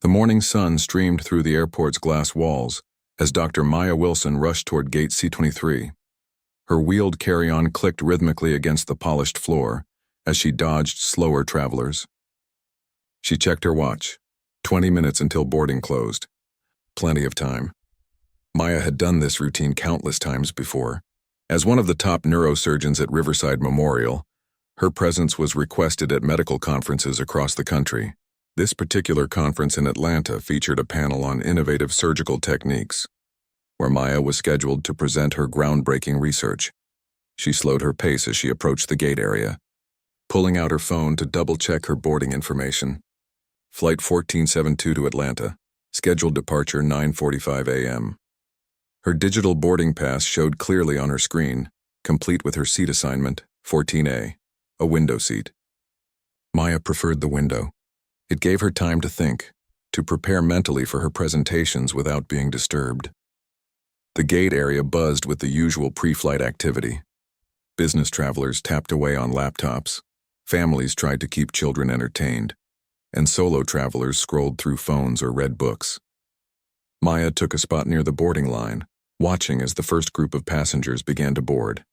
The morning sun streamed through the airport's glass walls as Dr. Maya Wilson rushed toward gate C-23. Her wheeled carry-on clicked rhythmically against the polished floor as she dodged slower travelers. She checked her watch. 20 minutes until boarding closed. Plenty of time. Maya had done this routine countless times before. As one of the top neurosurgeons at Riverside Memorial, her presence was requested at medical conferences across the country. This particular conference in Atlanta featured a panel on innovative surgical techniques, where Maya was scheduled to present her groundbreaking research. She slowed her pace as she approached the gate area, pulling out her phone to double-check her boarding information. Flight 1472 to Atlanta, scheduled departure 9:45 a.m. Her digital boarding pass showed clearly on her screen, complete with her seat assignment, 14A, a window seat. Maya preferred the window. It gave her time to think, to prepare mentally for her presentations without being disturbed. The gate area buzzed with the usual pre-flight activity. Business travelers tapped away on laptops, families tried to keep children entertained, and solo travelers scrolled through phones or read books. Maya took a spot near the boarding line, watching as the first group of passengers began to board.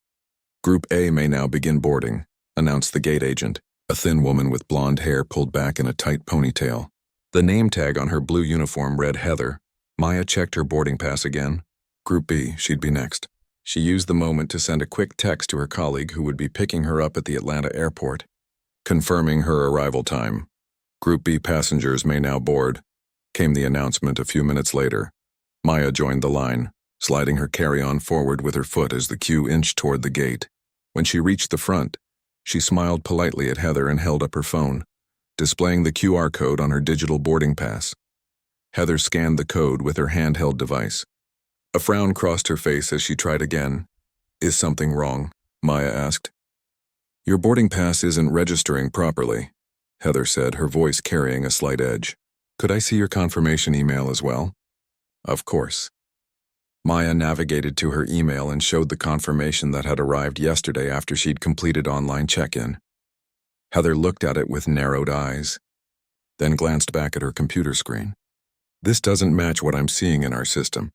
Group A may now begin boarding, announced the gate agent, a thin woman with blonde hair pulled back in a tight ponytail. The name tag on her blue uniform read Heather. Maya checked her boarding pass again. Group B, she'd be next. She used the moment to send a quick text to her colleague who would be picking her up at the Atlanta airport, confirming her arrival time. Group B passengers may now board, came the announcement a few minutes later. Maya joined the line, sliding her carry-on forward with her foot as the queue inched toward the gate. When she reached the front, she smiled politely at Heather and held up her phone, displaying the QR code on her digital boarding pass. Heather scanned the code with her handheld device. A frown crossed her face as she tried again. "Is something wrong?" Maya asked. "Your boarding pass isn't registering properly," Heather said, her voice carrying a slight edge. "Could I see your confirmation email as well?" "Of course." Maya navigated to her email and showed the confirmation that had arrived yesterday after she'd completed online check-in. Heather looked at it with narrowed eyes, then glanced back at her computer screen. "This doesn't match what I'm seeing in our system."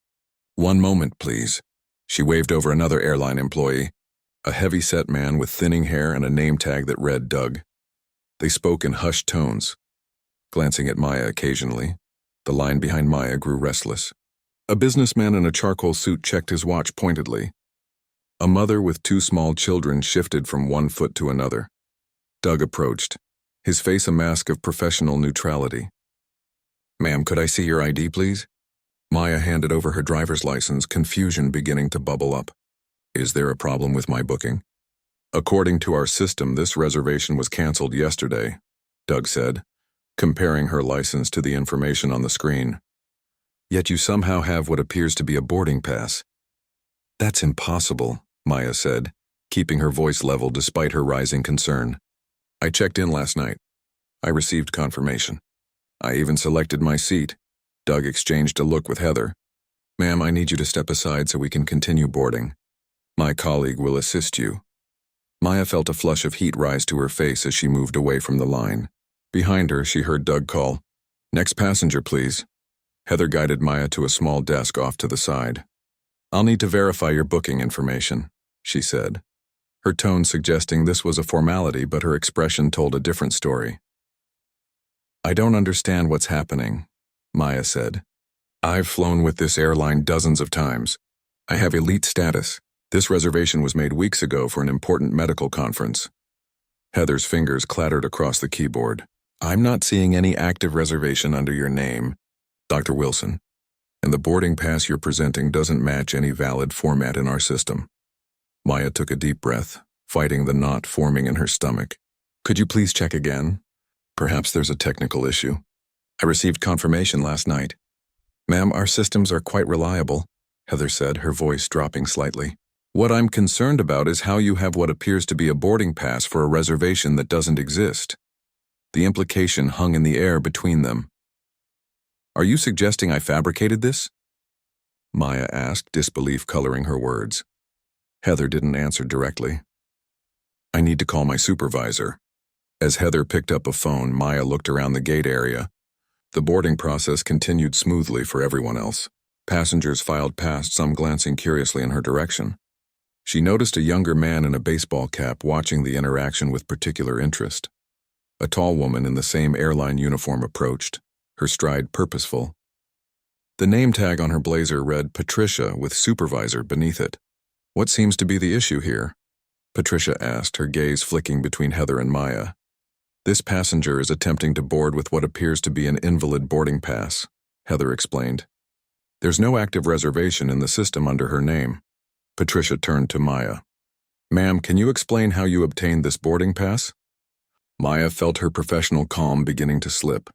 "One moment, please." She waved over another airline employee, a heavy-set man with thinning hair and a name tag that read Doug. They spoke in hushed tones, glancing at Maya occasionally. The line behind Maya grew restless. A businessman in a charcoal suit checked his watch pointedly. A mother with two small children shifted from one foot to another. Doug approached, his face a mask of professional neutrality. "Ma'am, could I see your ID, please?" Maya handed over her driver's license, confusion beginning to bubble up. "Is there a problem with my booking?" "According to our system, this reservation was canceled yesterday," Doug said, comparing her license to the information on the screen. "Yet you somehow have what appears to be a boarding pass." "That's impossible," Maya said, keeping her voice level despite her rising concern. "I checked in last night. I received confirmation. I even selected my seat." Doug exchanged a look with Heather. "Ma'am, I need you to step aside so we can continue boarding. My colleague will assist you." Maya felt a flush of heat rise to her face as she moved away from the line. Behind her, she heard Doug call, "Next passenger, please." Heather guided Maya to a small desk off to the side. "I'll need to verify your booking information," she said, her tone suggesting this was a formality, but her expression told a different story. "I don't understand what's happening," Maya said. "I've flown with this airline dozens of times. I have elite status. This reservation was made weeks ago for an important medical conference." Heather's fingers clattered across the keyboard. "I'm not seeing any active reservation under your name, Dr. Wilson, and the boarding pass you're presenting doesn't match any valid format in our system." Maya took a deep breath, fighting the knot forming in her stomach. "Could you please check again? Perhaps there's a technical issue. I received confirmation last night." "Ma'am, our systems are quite reliable," Heather said, her voice dropping slightly. "What I'm concerned about is how you have what appears to be a boarding pass for a reservation that doesn't exist." The implication hung in the air between them. "Are you suggesting I fabricated this?" Maya asked, disbelief coloring her words. Heather didn't answer directly. "I need to call my supervisor." As Heather picked up a phone, Maya looked around the gate area. The boarding process continued smoothly for everyone else. Passengers filed past, some glancing curiously in her direction. She noticed a younger man in a baseball cap watching the interaction with particular interest. A tall woman in the same airline uniform approached, her stride purposeful. The name tag on her blazer read Patricia with supervisor beneath it. "What seems to be the issue here?" Patricia asked, her gaze flicking between Heather and Maya. "This passenger is attempting to board with what appears to be an invalid boarding pass," Heather explained. "There's no active reservation in the system under her name." Patricia turned to Maya. "Ma'am, can you explain how you obtained this boarding pass?" Maya felt her professional calm beginning to slip.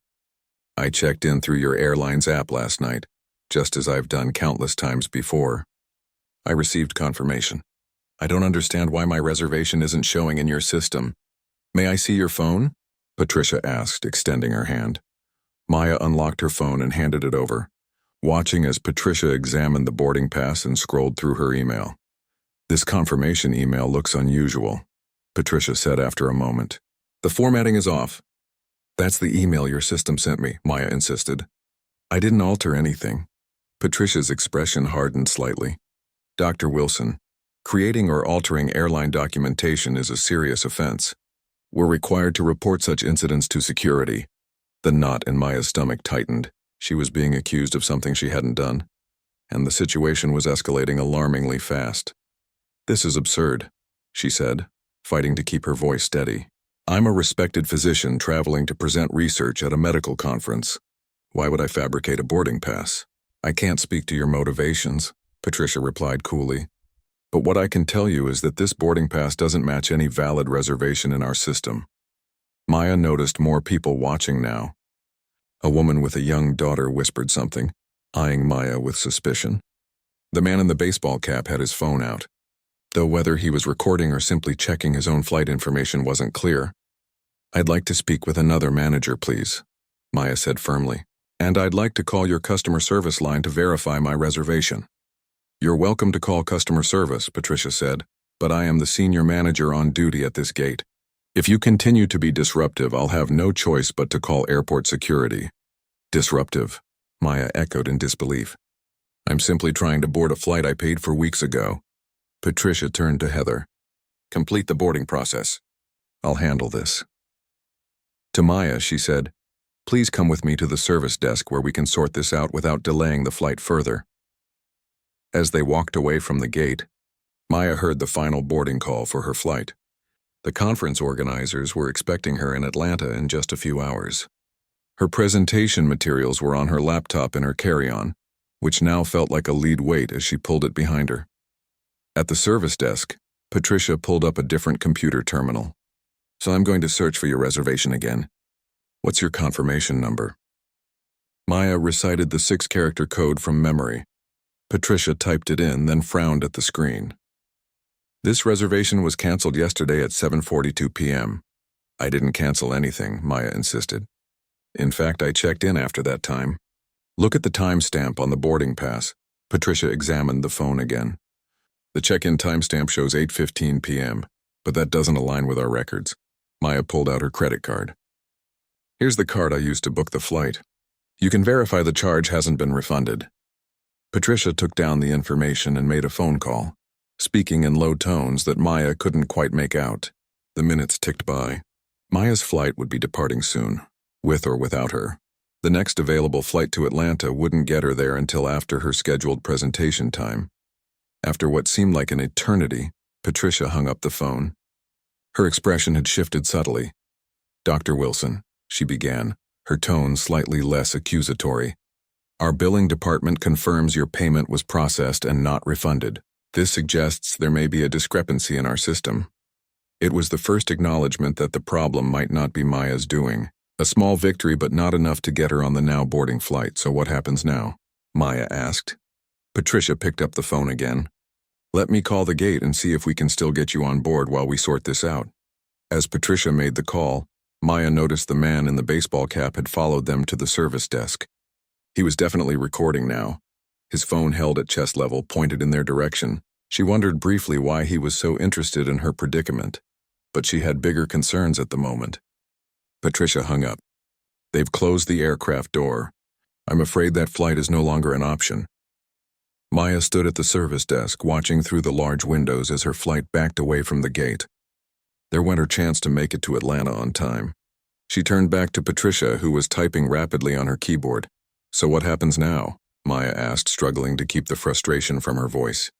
"I checked in through your airline's app last night, just as I've done countless times before. I received confirmation. I don't understand why my reservation isn't showing in your system. May I see your phone?" Patricia asked, extending her hand. Maya unlocked her phone and handed it over, watching as Patricia examined the boarding pass and scrolled through her email. "This confirmation email looks unusual," Patricia said after a moment. "The formatting is off." "That's the email your system sent me," Maya insisted. "I didn't alter anything." Patricia's expression hardened slightly. "Dr. Wilson, creating or altering airline documentation is a serious offense. We're required to report such incidents to security." The knot in Maya's stomach tightened. She was being accused of something she hadn't done, and the situation was escalating alarmingly fast. "This is absurd," she said, fighting to keep her voice steady. "I'm a respected physician traveling to present research at a medical conference. Why would I fabricate a boarding pass?" "I can't speak to your motivations," Patricia replied coolly. "But what I can tell you is that this boarding pass doesn't match any valid reservation in our system." Maya noticed more people watching now. A woman with a young daughter whispered something, eyeing Maya with suspicion. The man in the baseball cap had his phone out, though whether he was recording or simply checking his own flight information wasn't clear. "I'd like to speak with another manager, please," Maya said firmly. "And I'd like to call your customer service line to verify my reservation." "You're welcome to call customer service," Patricia said, "but I am the senior manager on duty at this gate. If you continue to be disruptive, I'll have no choice but to call airport security." "Disruptive?" Maya echoed in disbelief. "I'm simply trying to board a flight I paid for weeks ago." Patricia turned to Heather. "Complete the boarding process. I'll handle this." To Maya, she said, "Please come with me to the service desk where we can sort this out without delaying the flight further." As they walked away from the gate, Maya heard the final boarding call for her flight. The conference organizers were expecting her in Atlanta in just a few hours. Her presentation materials were on her laptop in her carry-on, which now felt like a lead weight as she pulled it behind her. At the service desk, Patricia pulled up a different computer terminal. "So I'm going to search for your reservation again. What's your confirmation number?" Maya recited the 6-character code from memory. Patricia typed it in, then frowned at the screen. "This reservation was canceled yesterday at 7:42 p.m. "I didn't cancel anything," Maya insisted. "In fact, I checked in after that time." "Look at the timestamp on the boarding pass." Patricia examined the phone again. "The check-in timestamp shows 8:15 p.m., but that doesn't align with our records." Maya pulled out her credit card. "Here's the card I used to book the flight. You can verify the charge hasn't been refunded." Patricia took down the information and made a phone call, speaking in low tones that Maya couldn't quite make out. The minutes ticked by. Maya's flight would be departing soon, with or without her. The next available flight to Atlanta wouldn't get her there until after her scheduled presentation time. After what seemed like an eternity, Patricia hung up the phone. Her expression had shifted subtly. "Dr. Wilson," she began, her tone slightly less accusatory. "Our billing department confirms your payment was processed and not refunded. This suggests there may be a discrepancy in our system." It was the first acknowledgement that the problem might not be Maya's doing. A small victory, but not enough to get her on the now boarding flight. "So what happens now?" Maya asked. Patricia picked up the phone again. "Let me call the gate and see if we can still get you on board while we sort this out." As Patricia made the call, Maya noticed the man in the baseball cap had followed them to the service desk. He was definitely recording now, his phone held at chest level, pointed in their direction. She wondered briefly why he was so interested in her predicament, but she had bigger concerns at the moment. Patricia hung up. They've closed the aircraft door. I'm afraid that flight is no longer an option. Maya stood at the service desk, watching through the large windows as her flight backed away from the gate. There went her chance to make it to Atlanta on time. She turned back to Patricia, who was typing rapidly on her keyboard. "So what happens now?" Maya asked, struggling to keep the frustration from her voice.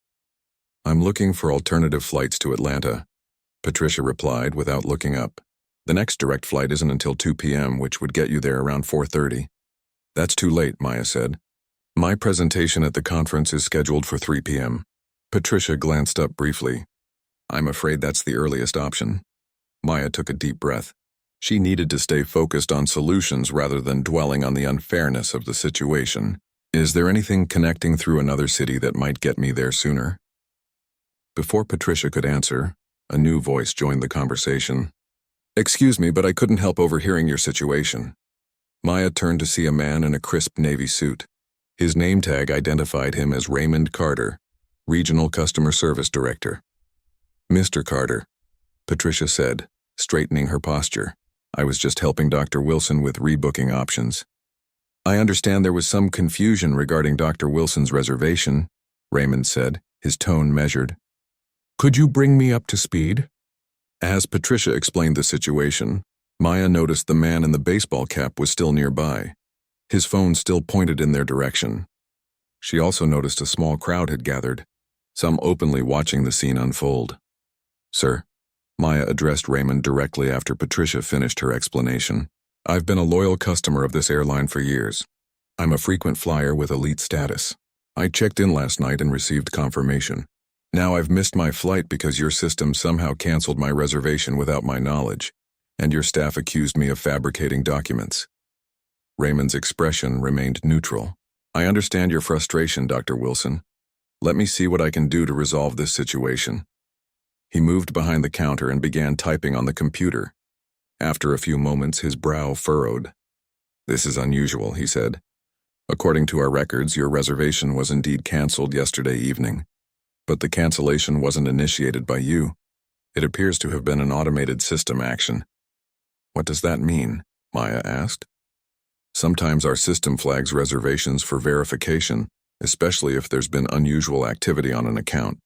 "I'm looking for alternative flights to Atlanta," Patricia replied without looking up. "The next direct flight isn't until 2 p.m., which would get you there around 4:30. "That's too late," Maya said. "My presentation at the conference is scheduled for 3 p.m. Patricia glanced up briefly. "I'm afraid that's the earliest option." Maya took a deep breath. She needed to stay focused on solutions rather than dwelling on the unfairness of the situation. "Is there anything connecting through another city that might get me there sooner?" Before Patricia could answer, a new voice joined the conversation. "Excuse me, but I couldn't help overhearing your situation." Maya turned to see a man in a crisp navy suit. His name tag identified him as Raymond Carter, Regional Customer Service Director. "Mr. Carter," Patricia said, straightening her posture. "I was just helping Dr. Wilson with rebooking options." "I understand there was some confusion regarding Dr. Wilson's reservation," Raymond said, his tone measured. "Could you bring me up to speed?" As Patricia explained the situation, Maya noticed the man in the baseball cap was still nearby. His phone still pointed in their direction. She also noticed a small crowd had gathered, some openly watching the scene unfold. "Sir," Maya addressed Raymond directly after Patricia finished her explanation. "I've been a loyal customer of this airline for years. I'm a frequent flyer with elite status. I checked in last night and received confirmation. Now I've missed my flight because your system somehow canceled my reservation without my knowledge, and your staff accused me of fabricating documents." Raymond's expression remained neutral. "I understand your frustration, Dr. Wilson. Let me see what I can do to resolve this situation." He moved behind the counter and began typing on the computer. After a few moments, his brow furrowed. "This is unusual," he said. "According to our records, your reservation was indeed canceled yesterday evening. But the cancellation wasn't initiated by you. It appears to have been an automated system action." "What does that mean?" Maya asked. "Sometimes our system flags reservations for verification, especially if there's been unusual activity on an account,"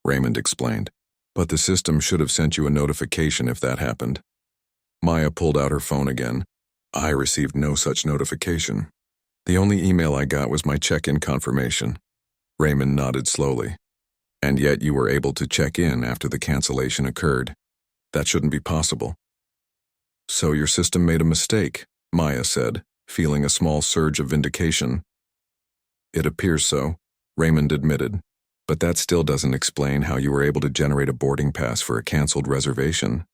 Raymond explained. "But the system should have sent you a notification if that happened." Maya pulled out her phone again. "I received no such notification. The only email I got was my check-in confirmation." Raymond nodded slowly. "And yet you were able to check in after the cancellation occurred. That shouldn't be possible." "So your system made a mistake," Maya said, feeling a small surge of vindication. "It appears so," Raymond admitted. "But that still doesn't explain how you were able to generate a boarding pass for a canceled reservation."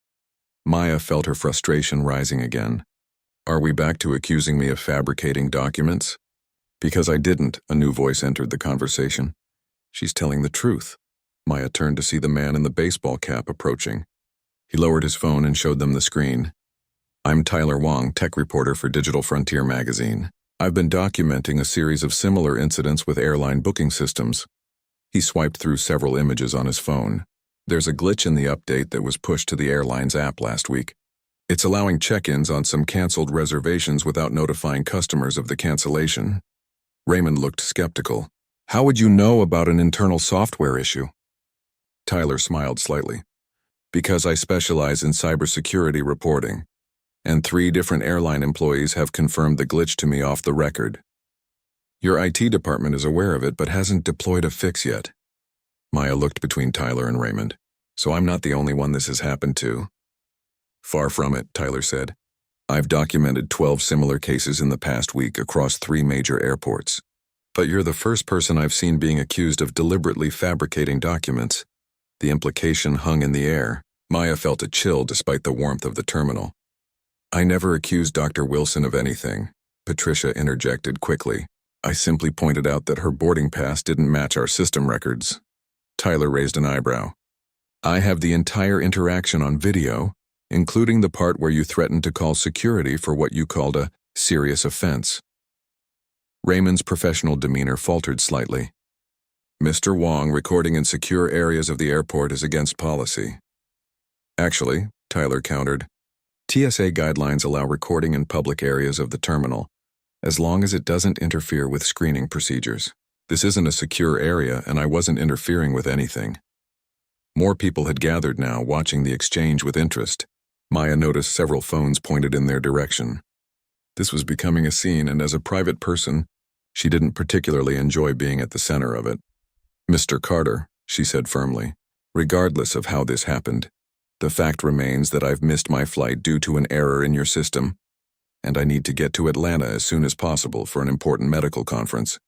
Maya felt her frustration rising again. "Are we back to accusing me of fabricating documents?" "Because I didn't," a new voice entered the conversation. "She's telling the truth." Maya turned to see the man in the baseball cap approaching. He lowered his phone and showed them the screen. "I'm Tyler Wong, tech reporter for Digital Frontier magazine. I've been documenting a series of similar incidents with airline booking systems." He swiped through several images on his phone. "There's a glitch in the update that was pushed to the airline's app last week. It's allowing check-ins on some canceled reservations without notifying customers of the cancellation." Raymond looked skeptical. "How would you know about an internal software issue?" Tyler smiled slightly. "Because I specialize in cybersecurity reporting, and 3 different airline employees have confirmed the glitch to me off the record. Your IT department is aware of it but hasn't deployed a fix yet." Maya looked between Tyler and Raymond. "So I'm not the only one this has happened to." "Far from it," Tyler said. "I've documented 12 similar cases in the past week across 3 major airports. But you're the first person I've seen being accused of deliberately fabricating documents." The implication hung in the air. Maya felt a chill despite the warmth of the terminal. "I never accused Dr. Wilson of anything," Patricia interjected quickly. "I simply pointed out that her boarding pass didn't match our system records." Tyler raised an eyebrow. "I have the entire interaction on video, including the part where you threatened to call security for what you called a serious offense." Raymond's professional demeanor faltered slightly. "Mr. Wong, recording in secure areas of the airport is against policy." "Actually," Tyler countered, TSA guidelines allow recording in public areas of the terminal, as long as it doesn't interfere with screening procedures. This isn't a secure area, and I wasn't interfering with anything. More people had gathered now, watching the exchange with interest. Maya noticed several phones pointed in their direction. This was becoming a scene, and as a private person, she didn't particularly enjoy being at the center of it. "Mr. Carter," she said firmly, "regardless of how this happened, the fact remains that I've missed my flight due to an error in your system, and I need to get to Atlanta as soon as possible for an important medical conference."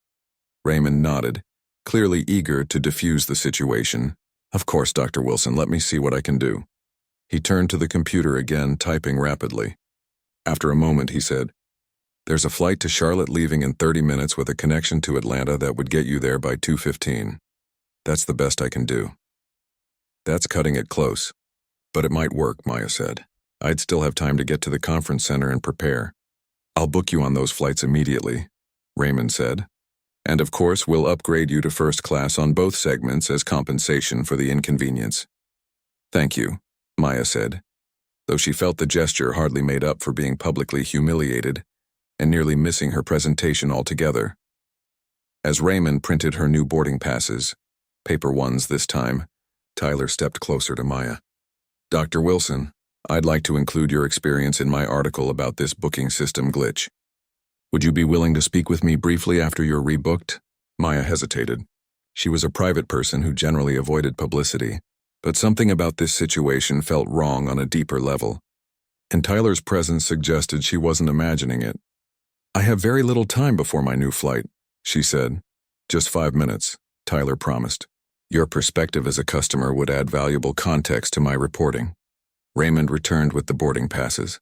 Raymond nodded, clearly eager to defuse the situation. "Of course, Dr. Wilson, let me see what I can do." He turned to the computer again, typing rapidly. After a moment, he said, "There's a flight to Charlotte leaving in 30 minutes with a connection to Atlanta that would get you there by 2:15. That's the best I can do." "That's cutting it close. But it might work," Maya said. "I'd still have time to get to the conference center and prepare." "I'll book you on those flights immediately," Raymond said. "And of course, we'll upgrade you to first class on both segments as compensation for the inconvenience." "Thank you," Maya said, though she felt the gesture hardly made up for being publicly humiliated and nearly missing her presentation altogether. As Raymond printed her new boarding passes, paper ones this time, Tyler stepped closer to Maya. "Dr. Wilson, I'd like to include your experience in my article about this booking system glitch. Would you be willing to speak with me briefly after you're rebooked?" Maya hesitated. She was a private person who generally avoided publicity, but something about this situation felt wrong on a deeper level, and Tyler's presence suggested she wasn't imagining it. "I have very little time before my new flight," she said. "Just 5 minutes," Tyler promised. "Your perspective as a customer would add valuable context to my reporting." Raymond returned with the boarding passes.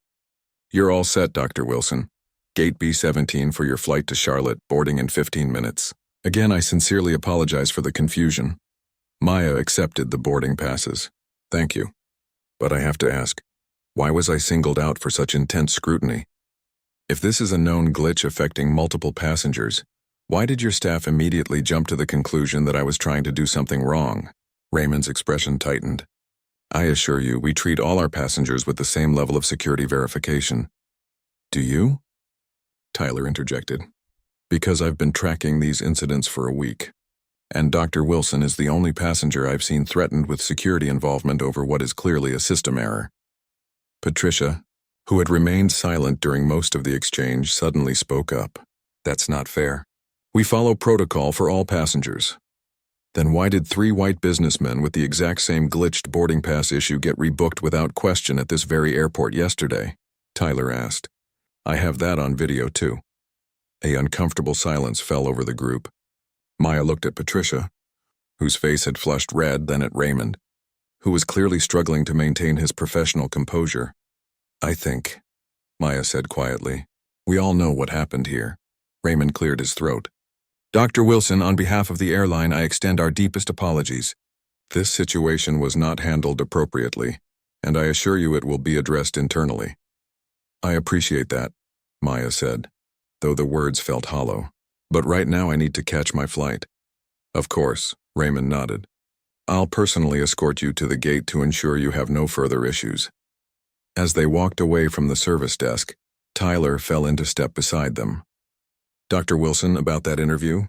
"You're all set, Dr. Wilson. Gate B17 for your flight to Charlotte, boarding in 15 minutes. Again, I sincerely apologize for the confusion." Maya accepted the boarding passes. "Thank you. But I have to ask, why was I singled out for such intense scrutiny? If this is a known glitch affecting multiple passengers, why did your staff immediately jump to the conclusion that I was trying to do something wrong?" Raymond's expression tightened. "I assure you, we treat all our passengers with the same level of security verification." "Do you?" Tyler interjected. "Because I've been tracking these incidents for a week, and Dr. Wilson is the only passenger I've seen threatened with security involvement over what is clearly a system error." Patricia, who had remained silent during most of the exchange, suddenly spoke up. "That's not fair. We follow protocol for all passengers." "Then why did 3 white businessmen with the exact same glitched boarding pass issue get rebooked without question at this very airport yesterday?" Tyler asked. "I have that on video too." A uncomfortable silence fell over the group. Maya looked at Patricia, whose face had flushed red, then at Raymond, who was clearly struggling to maintain his professional composure. "I think," Maya said quietly, "we all know what happened here." Raymond cleared his throat. "Dr. Wilson, on behalf of the airline, I extend our deepest apologies. This situation was not handled appropriately, and I assure you it will be addressed internally." "I appreciate that," Maya said, though the words felt hollow. "But right now I need to catch my flight." "Of course," Raymond nodded. "I'll personally escort you to the gate to ensure you have no further issues." As they walked away from the service desk, Tyler fell into step beside them. "Dr. Wilson, about that interview?"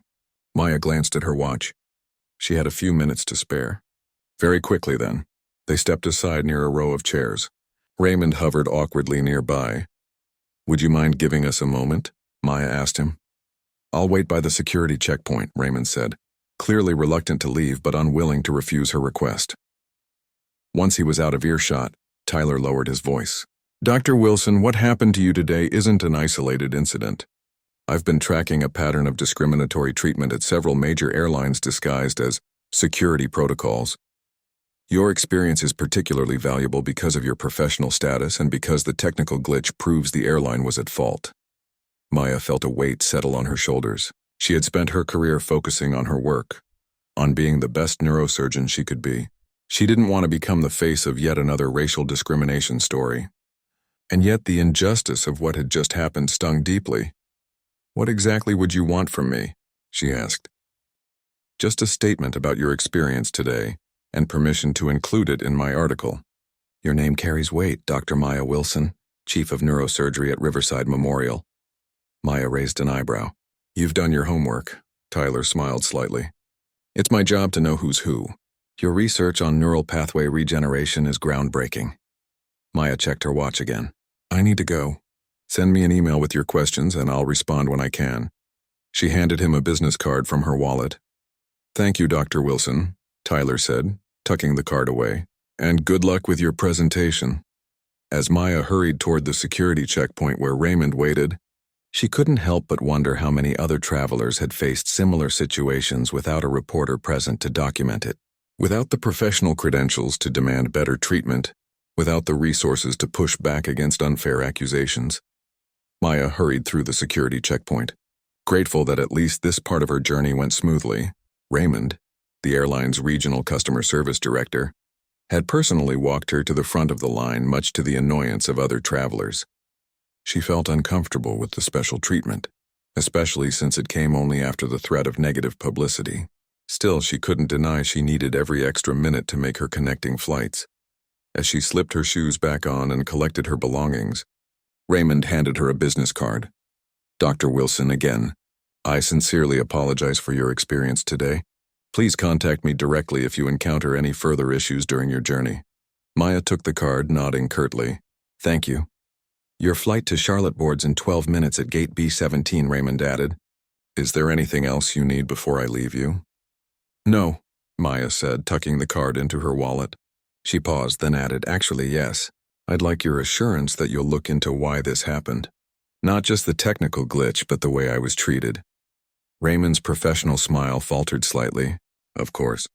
Maya glanced at her watch. She had a few minutes to spare. "Very quickly, then." They stepped aside near a row of chairs. Raymond hovered awkwardly nearby. "Would you mind giving us a moment?" Maya asked him. "I'll wait by the security checkpoint," Raymond said, clearly reluctant to leave but unwilling to refuse her request. Once he was out of earshot, Tyler lowered his voice. "Dr. Wilson, what happened to you today isn't an isolated incident. I've been tracking a pattern of discriminatory treatment at several major airlines disguised as security protocols. Your experience is particularly valuable because of your professional status and because the technical glitch proves the airline was at fault." Maya felt a weight settle on her shoulders. She had spent her career focusing on her work, on being the best neurosurgeon she could be. She didn't want to become the face of yet another racial discrimination story. And yet the injustice of what had just happened stung deeply. "What exactly would you want from me?" she asked. "Just a statement about your experience today, and permission to include it in my article." "Your name carries weight, Dr. Maya Wilson," chief of neurosurgery at Riverside Memorial. Maya raised an eyebrow. You've done your homework. Tyler smiled slightly. It's my job to know who's who. Your research on neural pathway regeneration is groundbreaking. Maya checked her watch again. I need to go. Send me an email with your questions and I'll respond when I can. She handed him a business card from her wallet. Thank you, Dr. Wilson, Tyler said, tucking the card away. And good luck with your presentation. As Maya hurried toward the security checkpoint where Raymond waited, she couldn't help but wonder how many other travelers had faced similar situations without a reporter present to document it. Without the professional credentials to demand better treatment, without the resources to push back against unfair accusations. Maya hurried through the security checkpoint. Grateful that at least this part of her journey went smoothly, Raymond, the airline's regional customer service director, had personally walked her to the front of the line, much to the annoyance of other travelers. She felt uncomfortable with the special treatment, especially since it came only after the threat of negative publicity. Still, she couldn't deny she needed every extra minute to make her connecting flights. As she slipped her shoes back on and collected her belongings, Raymond handed her a business card. Dr. Wilson again. I sincerely apologize for your experience today. Please contact me directly if you encounter any further issues during your journey. Maya took the card, nodding curtly. Thank you. Your flight to Charlotte boards in 12 minutes at gate B17, Raymond added. Is there anything else you need before I leave you? No, Maya said, tucking the card into her wallet. She paused, then added, actually, yes. I'd like your assurance that you'll look into why this happened. Not just the technical glitch, but the way I was treated. Raymond's professional smile faltered slightly. Of course.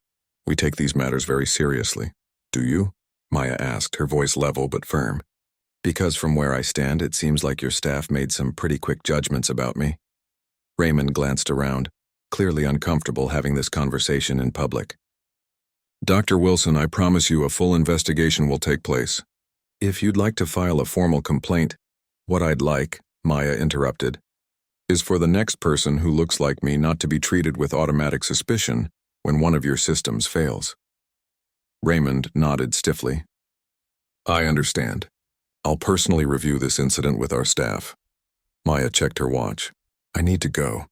We take these matters very seriously. Do you? Maya asked, her voice level but firm. Because from where I stand, it seems like your staff made some pretty quick judgments about me. Raymond glanced around, clearly uncomfortable having this conversation in public. Dr. Wilson, I promise you a full investigation will take place. If you'd like to file a formal complaint, what I'd like, Maya interrupted, is for the next person who looks like me not to be treated with automatic suspicion when one of your systems fails. Raymond nodded stiffly. I understand. I'll personally review this incident with our staff. Maya checked her watch. I need to go.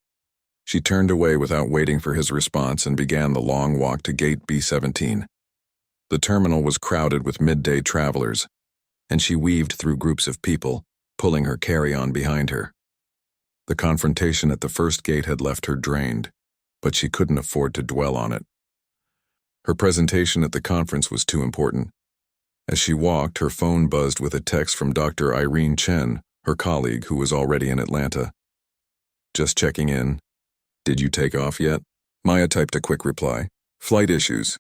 She turned away without waiting for his response and began the long walk to gate B17. The terminal was crowded with midday travelers, and she weaved through groups of people, pulling her carry-on behind her. The confrontation at the first gate had left her drained, but she couldn't afford to dwell on it. Her presentation at the conference was too important. As she walked, her phone buzzed with a text from Dr. Irene Chen, her colleague who was already in Atlanta. Just checking in. Did you take off yet? Maya typed a quick reply. Flight issues.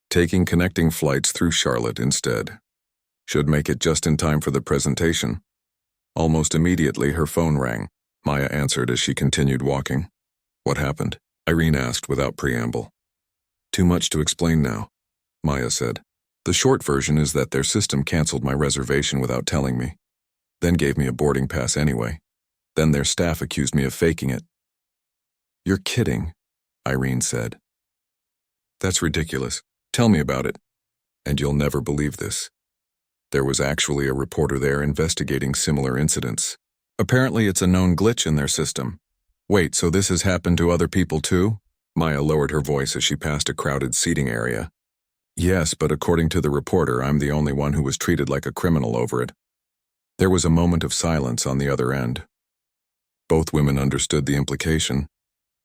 Taking connecting flights through Charlotte instead. Should make it just in time for the presentation. Almost immediately, her phone rang. Maya answered as she continued walking. What happened? Irene asked without preamble. Too much to explain now, Maya said. The short version is that their system canceled my reservation without telling me, then gave me a boarding pass anyway. Then their staff accused me of faking it. You're kidding, Irene said. That's ridiculous. Tell me about it. And you'll never believe this. There was actually a reporter there investigating similar incidents. Apparently it's a known glitch in their system. Wait, so this has happened to other people too? Maya lowered her voice as she passed a crowded seating area. Yes, but according to the reporter, I'm the only one who was treated like a criminal over it. There was a moment of silence on the other end. Both women understood the implication.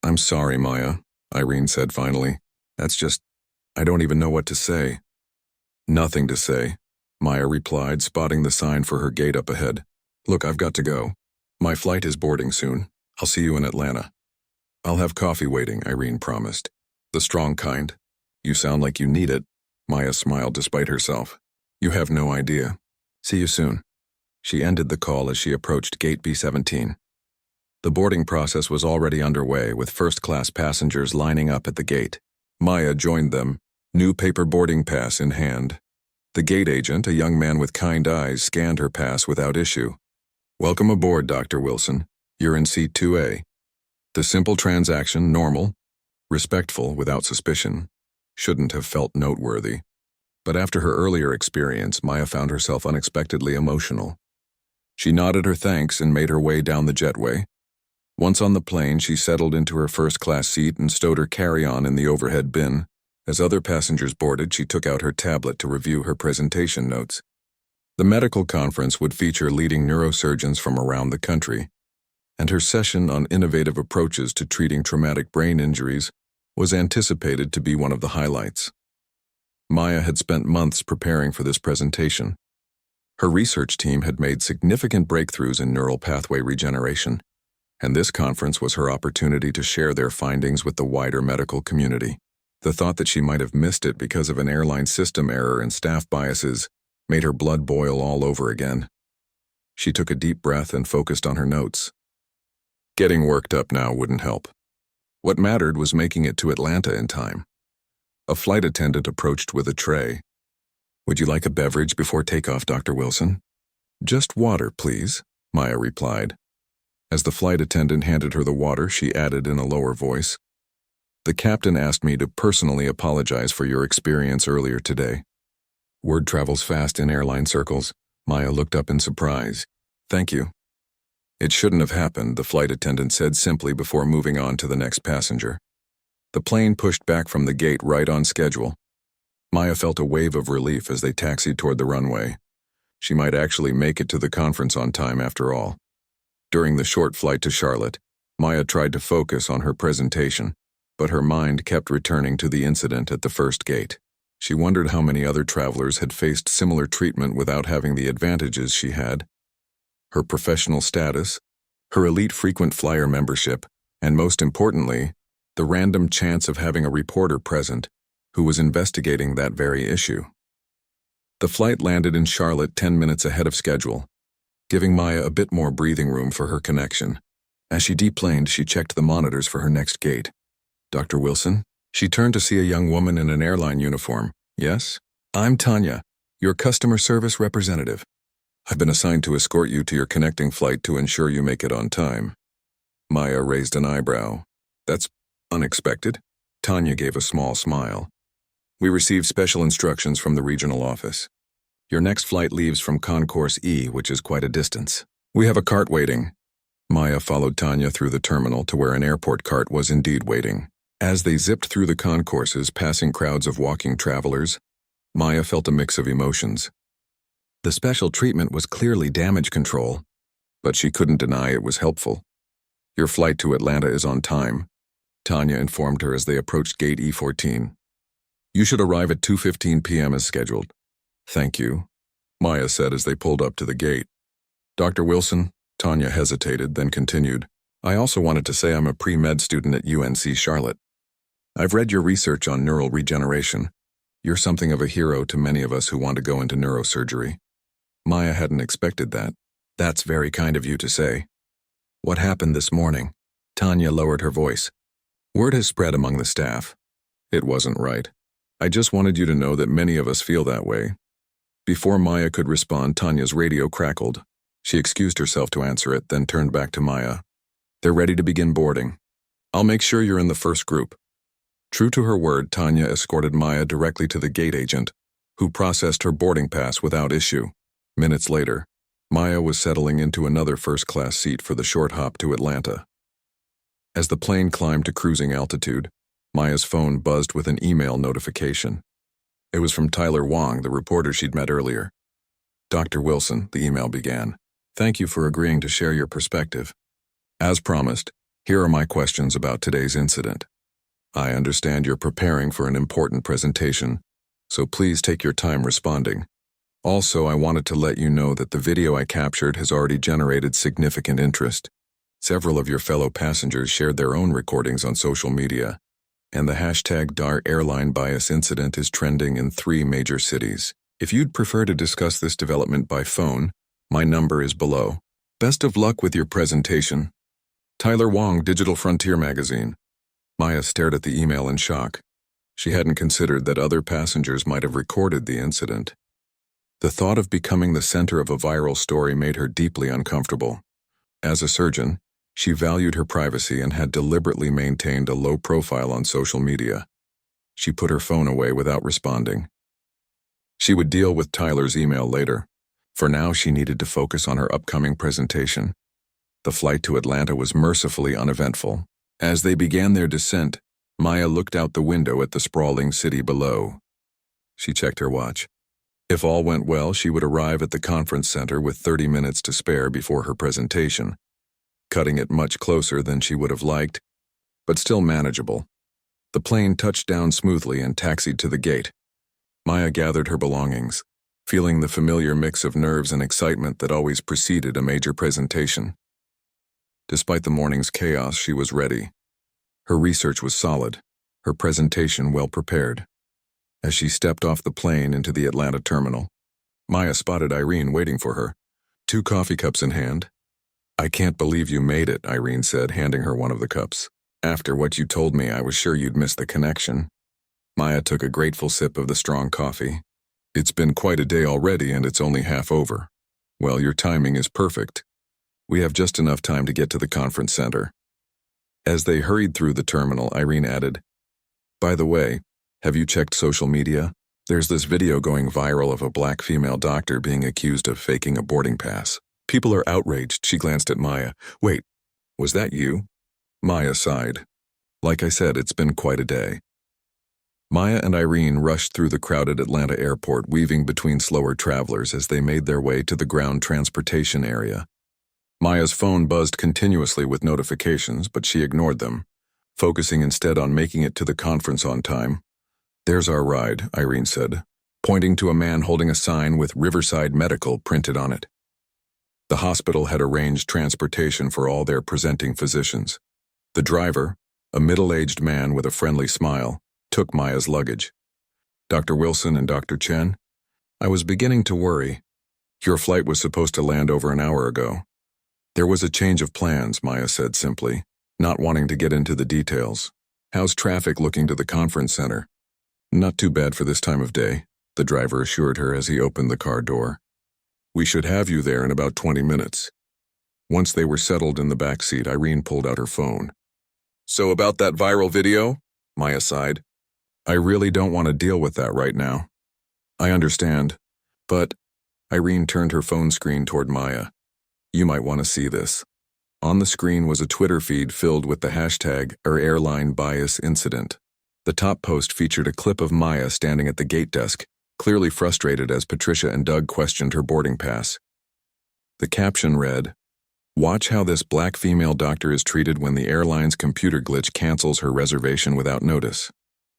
I'm sorry, Maya, Irene said finally. I don't even know what to say. Nothing to say, Maya replied, spotting the sign for her gate up ahead. Look, I've got to go. My flight is boarding soon. I'll see you in Atlanta. I'll have coffee waiting, Irene promised. The strong kind. You sound like you need it. Maya smiled despite herself. You have no idea. See you soon. She ended the call as she approached gate B17. The boarding process was already underway, with first-class passengers lining up at the gate. Maya joined them, new paper boarding pass in hand. The gate agent, a young man with kind eyes, scanned her pass without issue. Welcome aboard, Dr. Wilson. You're in seat 2A. The simple transaction, normal, respectful, without suspicion, shouldn't have felt noteworthy. But after her earlier experience, Maya found herself unexpectedly emotional. She nodded her thanks and made her way down the jetway. Once on the plane, she settled into her first-class seat and stowed her carry-on in the overhead bin. As other passengers boarded, she took out her tablet to review her presentation notes. The medical conference would feature leading neurosurgeons from around the country, and her session on innovative approaches to treating traumatic brain injuries was anticipated to be one of the highlights. Maya had spent months preparing for this presentation. Her research team had made significant breakthroughs in neural pathway regeneration, and this conference was her opportunity to share their findings with the wider medical community. The thought that she might have missed it because of an airline system error and staff biases made her blood boil all over again. She took a deep breath and focused on her notes. Getting worked up now wouldn't help. What mattered was making it to Atlanta in time. A flight attendant approached with a tray. "Would you like a beverage before takeoff, Dr. Wilson?" "Just water, please," Maya replied. As the flight attendant handed her the water, she added in a lower voice, "The captain asked me to personally apologize for your experience earlier today." Word travels fast in airline circles. Maya looked up in surprise. "Thank you." "It shouldn't have happened," the flight attendant said simply before moving on to the next passenger. The plane pushed back from the gate right on schedule. Maya felt a wave of relief as they taxied toward the runway. She might actually make it to the conference on time after all. During the short flight to Charlotte, Maya tried to focus on her presentation, but her mind kept returning to the incident at the first gate. She wondered how many other travelers had faced similar treatment without having the advantages she had. Her professional status, her elite frequent flyer membership, and most importantly, the random chance of having a reporter present who was investigating that very issue. The flight landed in Charlotte 10 minutes ahead of schedule, giving Maya a bit more breathing room for her connection. As she deplaned, she checked the monitors for her next gate. "Dr. Wilson?" She turned to see a young woman in an airline uniform. "Yes? I'm Tanya, your customer service representative. I've been assigned to escort you to your connecting flight to ensure you make it on time." Maya raised an eyebrow. "That's unexpected." Tanya gave a small smile. "We received special instructions from the regional office. Your next flight leaves from Concourse E, which is quite a distance. We have a cart waiting." Maya followed Tanya through the terminal to where an airport cart was indeed waiting. As they zipped through the concourses, passing crowds of walking travelers, Maya felt a mix of emotions. The special treatment was clearly damage control, but she couldn't deny it was helpful. "Your flight to Atlanta is on time," Tanya informed her as they approached gate E14. "You should arrive at 2:15 p.m. as scheduled." "Thank you," Maya said as they pulled up to the gate. "Dr. Wilson," Tanya hesitated, then continued, "I also wanted to say I'm a pre-med student at UNC Charlotte. I've read your research on neural regeneration. You're something of a hero to many of us who want to go into neurosurgery." Maya hadn't expected that. "That's very kind of you to say." "What happened this morning?" Tanya lowered her voice. "Word has spread among the staff. It wasn't right. I just wanted you to know that many of us feel that way." Before Maya could respond, Tanya's radio crackled. She excused herself to answer it, then turned back to Maya. "They're ready to begin boarding. I'll make sure you're in the first group." True to her word, Tanya escorted Maya directly to the gate agent, who processed her boarding pass without issue. Minutes later, Maya was settling into another first-class seat for the short hop to Atlanta. As the plane climbed to cruising altitude, Maya's phone buzzed with an email notification. It was from Tyler Wong, the reporter she'd met earlier. "Dr. Wilson," the email began, "thank you for agreeing to share your perspective. As promised, here are my questions about today's incident. I understand you're preparing for an important presentation, so please take your time responding. Also, I wanted to let you know that the video I captured has already generated significant interest. Several of your fellow passengers shared their own recordings on social media, and the hashtag #Airline bias incident is trending in 3 major cities. If you'd prefer to discuss this development by phone, my number is below. Best of luck with your presentation. Tyler Wong, Digital Frontier Magazine." Maya stared at the email in shock. She hadn't considered that other passengers might have recorded the incident. The thought of becoming the center of a viral story made her deeply uncomfortable. As a surgeon, she valued her privacy and had deliberately maintained a low profile on social media. She put her phone away without responding. She would deal with Tyler's email later. For now, she needed to focus on her upcoming presentation. The flight to Atlanta was mercifully uneventful. As they began their descent, Maya looked out the window at the sprawling city below. She checked her watch. If all went well, she would arrive at the conference center with 30 minutes to spare before her presentation, cutting it much closer than she would have liked, but still manageable. The plane touched down smoothly and taxied to the gate. Maya gathered her belongings, feeling the familiar mix of nerves and excitement that always preceded a major presentation. Despite the morning's chaos, she was ready. Her research was solid, her presentation well prepared. As she stepped off the plane into the Atlanta terminal, Maya spotted Irene waiting for her, 2 coffee cups in hand. "I can't believe you made it," Irene said, handing her one of the cups. "After what you told me, I was sure you'd miss the connection." Maya took a grateful sip of the strong coffee. "It's been quite a day already, and it's only half over." "Well, your timing is perfect. We have just enough time to get to the conference center." As they hurried through the terminal, Irene added, "By the way, have you checked social media? There's this video going viral of a black female doctor being accused of faking a boarding pass. People are outraged." She glanced at Maya. "Wait, was that you?" Maya sighed. "Like I said, it's been quite a day." Maya and Irene rushed through the crowded Atlanta airport, weaving between slower travelers as they made their way to the ground transportation area. Maya's phone buzzed continuously with notifications, but she ignored them, focusing instead on making it to the conference on time. "There's our ride," Irene said, pointing to a man holding a sign with Riverside Medical printed on it. The hospital had arranged transportation for all their presenting physicians. The driver, a middle-aged man with a friendly smile, took Maya's luggage. "Dr. Wilson and Dr. Chen? I was beginning to worry. Your flight was supposed to land over an hour ago." "There was a change of plans," Maya said simply, not wanting to get into the details. "How's traffic looking to the conference center?" "Not too bad for this time of day," the driver assured her as he opened the car door. "We should have you there in about 20 minutes. Once they were settled in the back seat, Irene pulled out her phone. "So about that viral video?" Maya sighed. "I really don't want to deal with that right now." "I understand, but..." Irene turned her phone screen toward Maya. "You might want to see this." On the screen was a Twitter feed filled with the hashtag #Airline bias incident. The top post featured a clip of Maya standing at the gate desk, clearly frustrated as Patricia and Doug questioned her boarding pass. The caption read, "Watch how this black female doctor is treated when the airline's computer glitch cancels her reservation without notice."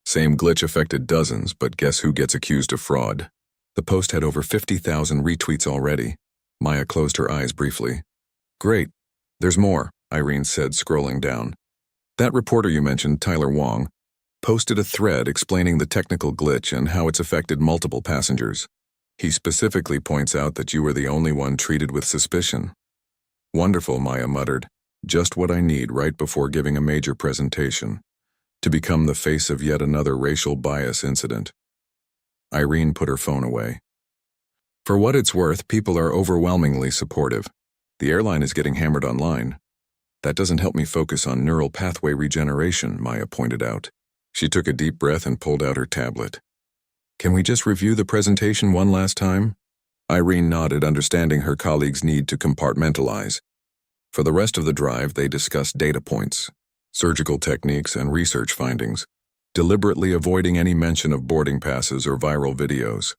Same glitch affected dozens, but guess who gets accused of fraud? The post had over 50,000 retweets already. Maya closed her eyes briefly. "Great. There's more," Irene said, scrolling down. "That reporter you mentioned, Tyler Wong, posted a thread explaining the technical glitch and how it's affected multiple passengers. He specifically points out that you were the only one treated with suspicion." "Wonderful," Maya muttered. "Just what I need right before giving a major presentation. To become the face of yet another racial bias incident." Irene put her phone away. "For what it's worth, people are overwhelmingly supportive. The airline is getting hammered online. That doesn't help me focus on neural pathway regeneration," Maya pointed out. She took a deep breath and pulled out her tablet. "Can we just review the presentation one last time?" Irene nodded, understanding her colleagues' need to compartmentalize. For the rest of the drive, they discussed data points, surgical techniques, and research findings, deliberately avoiding any mention of boarding passes or viral videos.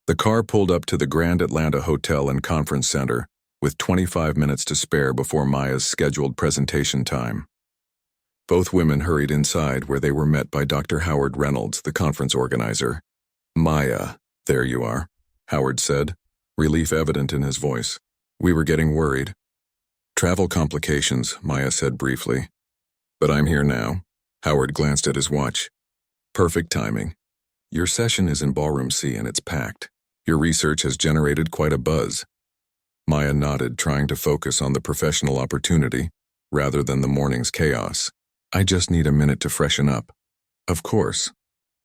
The car pulled up to the Grand Atlanta Hotel and Conference Center, with 25 minutes to spare before Maya's scheduled presentation time. Both women hurried inside, where they were met by Dr. Howard Reynolds, the conference organizer. "Maya, there you are," Howard said, relief evident in his voice. "We were getting worried." "Travel complications," Maya said briefly. "But I'm here now." Howard glanced at his watch. "Perfect timing. Your session is in Ballroom C and it's packed. Your research has generated quite a buzz." Maya nodded, trying to focus on the professional opportunity rather than the morning's chaos. "I just need a minute to freshen up." "Of course.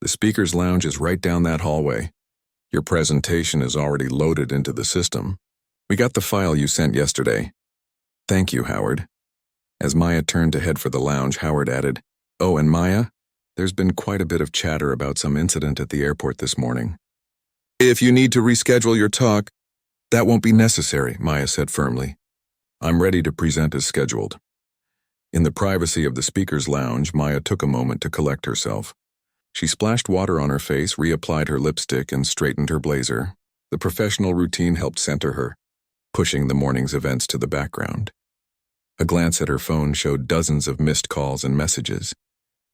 The speaker's lounge is right down that hallway. Your presentation is already loaded into the system. We got the file you sent yesterday." "Thank you, Howard." As Maya turned to head for the lounge, Howard added, "Oh, and Maya, there's been quite a bit of chatter about some incident at the airport this morning. If you need to reschedule your talk..." That won't be necessary, Maya said firmly. I'm ready to present as scheduled. In the privacy of the speaker's lounge, Maya took a moment to collect herself. She splashed water on her face, reapplied her lipstick, and straightened her blazer. The professional routine helped center her, pushing the morning's events to the background. A glance at her phone showed dozens of missed calls and messages,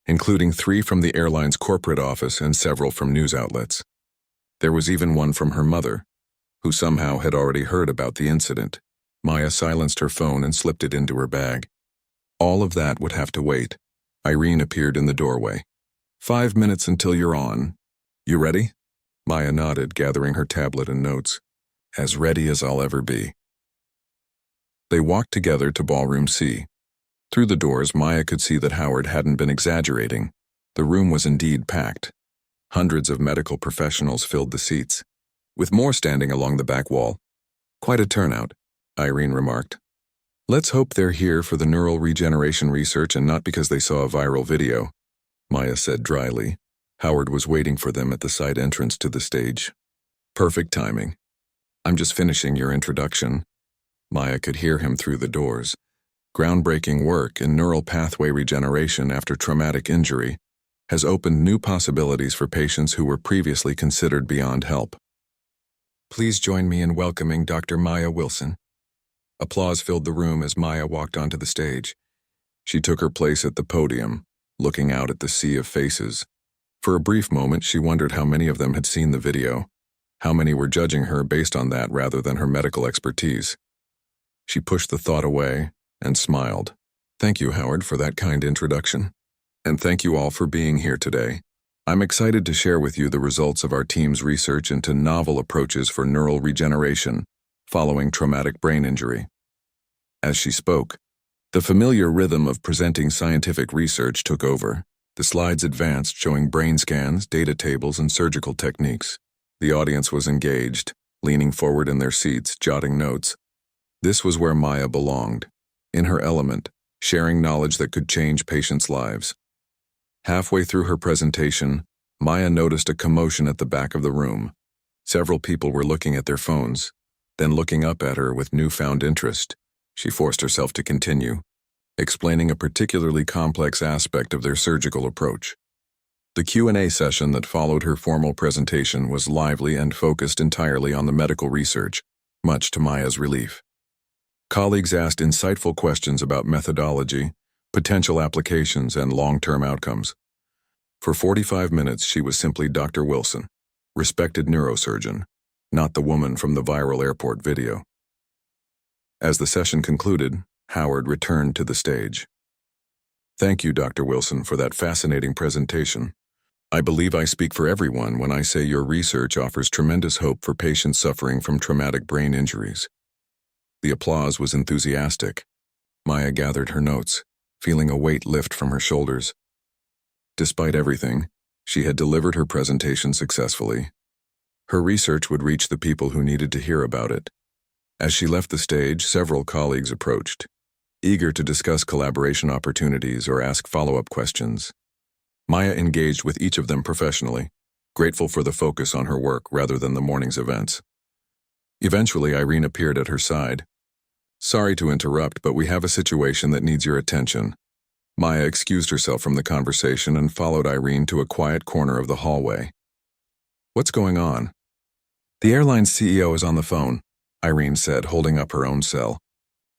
including 3 from the airline's corporate office and several from news outlets. There was even one from her mother, who somehow had already heard about the incident. Maya silenced her phone and slipped it into her bag. All of that would have to wait. Irene appeared in the doorway. 5 minutes until you're on. You ready? Maya nodded, gathering her tablet and notes. As ready as I'll ever be. They walked together to Ballroom C. Through the doors, Maya could see that Howard hadn't been exaggerating. The room was indeed packed. Hundreds of medical professionals filled the seats, with more standing along the back wall. Quite a turnout, Irene remarked. Let's hope they're here for the neural regeneration research and not because they saw a viral video, Maya said dryly. Howard was waiting for them at the side entrance to the stage. Perfect timing. I'm just finishing your introduction. Maya could hear him through the doors. Groundbreaking work in neural pathway regeneration after traumatic injury has opened new possibilities for patients who were previously considered beyond help. Please join me in welcoming Dr. Maya Wilson. Applause filled the room as Maya walked onto the stage. She took her place at the podium, looking out at the sea of faces. For a brief moment, she wondered how many of them had seen the video, how many were judging her based on that rather than her medical expertise. She pushed the thought away and smiled. Thank you, Howard, for that kind introduction. And thank you all for being here today. I'm excited to share with you the results of our team's research into novel approaches for neural regeneration following traumatic brain injury. As she spoke, the familiar rhythm of presenting scientific research took over. The slides advanced, showing brain scans, data tables, and surgical techniques. The audience was engaged, leaning forward in their seats, jotting notes. This was where Maya belonged, in her element, sharing knowledge that could change patients' lives. Halfway through her presentation, Maya noticed a commotion at the back of the room. Several people were looking at their phones, then looking up at her with newfound interest. She forced herself to continue, explaining a particularly complex aspect of their surgical approach. The Q&A session that followed her formal presentation was lively and focused entirely on the medical research, much to Maya's relief. Colleagues asked insightful questions about methodology, potential applications, and long-term outcomes. For 45 minutes, she was simply Dr. Wilson, respected neurosurgeon, not the woman from the viral airport video. As the session concluded, Howard returned to the stage. Thank you, Dr. Wilson, for that fascinating presentation. I believe I speak for everyone when I say your research offers tremendous hope for patients suffering from traumatic brain injuries. The applause was enthusiastic. Maya gathered her notes, feeling a weight lift from her shoulders. Despite everything, she had delivered her presentation successfully. Her research would reach the people who needed to hear about it. As she left the stage, several colleagues approached, eager to discuss collaboration opportunities or ask follow-up questions. Maya engaged with each of them professionally, grateful for the focus on her work rather than the morning's events. Eventually, Irene appeared at her side. Sorry to interrupt, but we have a situation that needs your attention. Maya excused herself from the conversation and followed Irene to a quiet corner of the hallway. What's going on? The airline's CEO is on the phone, Irene said, holding up her own cell.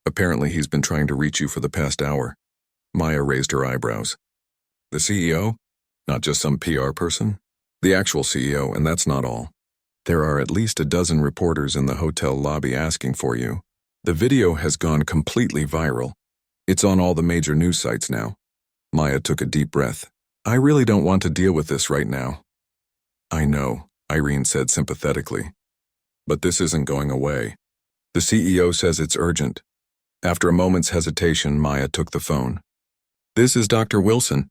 Apparently he's been trying to reach you for the past hour. Maya raised her eyebrows. The CEO? Not just some PR person? The actual CEO, and that's not all. There are at least a dozen reporters in the hotel lobby asking for you. The video has gone completely viral. It's on all the major news sites now. Maya took a deep breath. I really don't want to deal with this right now. I know, Irene said sympathetically. But this isn't going away. The CEO says it's urgent. After a moment's hesitation, Maya took the phone. This is Dr. Wilson.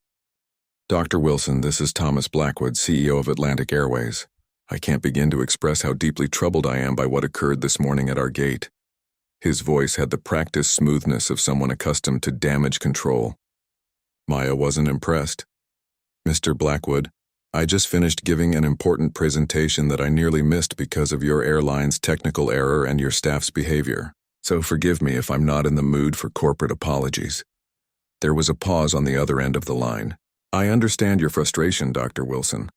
Dr. Wilson, this is Thomas Blackwood, CEO of Atlantic Airways. I can't begin to express how deeply troubled I am by what occurred this morning at our gate. His voice had the practiced smoothness of someone accustomed to damage control. Maya wasn't impressed. Mr. Blackwood, I just finished giving an important presentation that I nearly missed because of your airline's technical error and your staff's behavior. So forgive me if I'm not in the mood for corporate apologies." There was a pause on the other end of the line. "I understand your frustration, Dr. Wilson.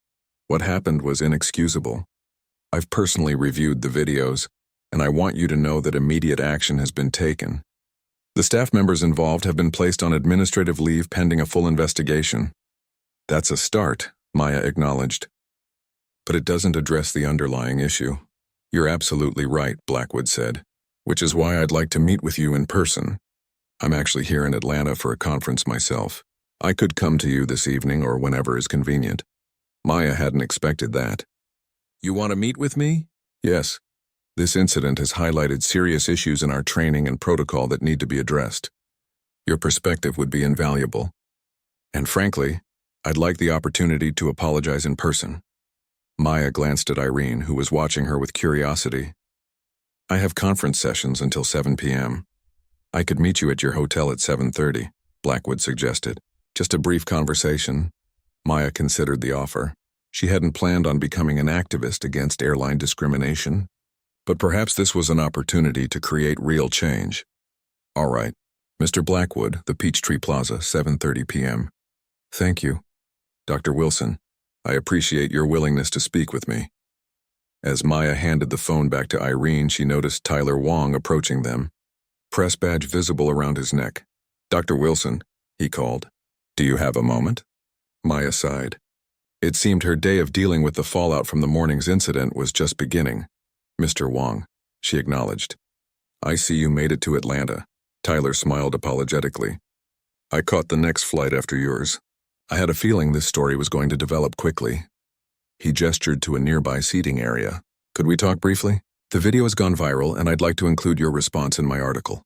What happened was inexcusable. I've personally reviewed the videos, and I want you to know that immediate action has been taken. The staff members involved have been placed on administrative leave pending a full investigation." "That's a start," Maya acknowledged. "But it doesn't address the underlying issue." "You're absolutely right," Blackwood said, "which is why I'd like to meet with you in person. I'm actually here in Atlanta for a conference myself. I could come to you this evening or whenever is convenient." Maya hadn't expected that. "You want to meet with me?" "Yes. This incident has highlighted serious issues in our training and protocol that need to be addressed. Your perspective would be invaluable. And frankly, I'd like the opportunity to apologize in person." Maya glanced at Irene, who was watching her with curiosity. "I have conference sessions until 7 p.m. I could meet you at your hotel at 7:30, Blackwood suggested. "Just a brief conversation." Maya considered the offer. She hadn't planned on becoming an activist against airline discrimination, but perhaps this was an opportunity to create real change. "All right. Mr. Blackwood, the Peachtree Plaza, 7:30 p.m. "Thank you. Dr. Wilson, I appreciate your willingness to speak with me." As Maya handed the phone back to Irene, she noticed Tyler Wong approaching them, press badge visible around his neck. "Dr. Wilson," he called. "Do you have a moment?" Maya sighed. It seemed her day of dealing with the fallout from the morning's incident was just beginning. "Mr. Wong," she acknowledged. "I see you made it to Atlanta." Tyler smiled apologetically. "I caught the next flight after yours. I had a feeling this story was going to develop quickly." He gestured to a nearby seating area. "Could we talk briefly? The video has gone viral, and I'd like to include your response in my article."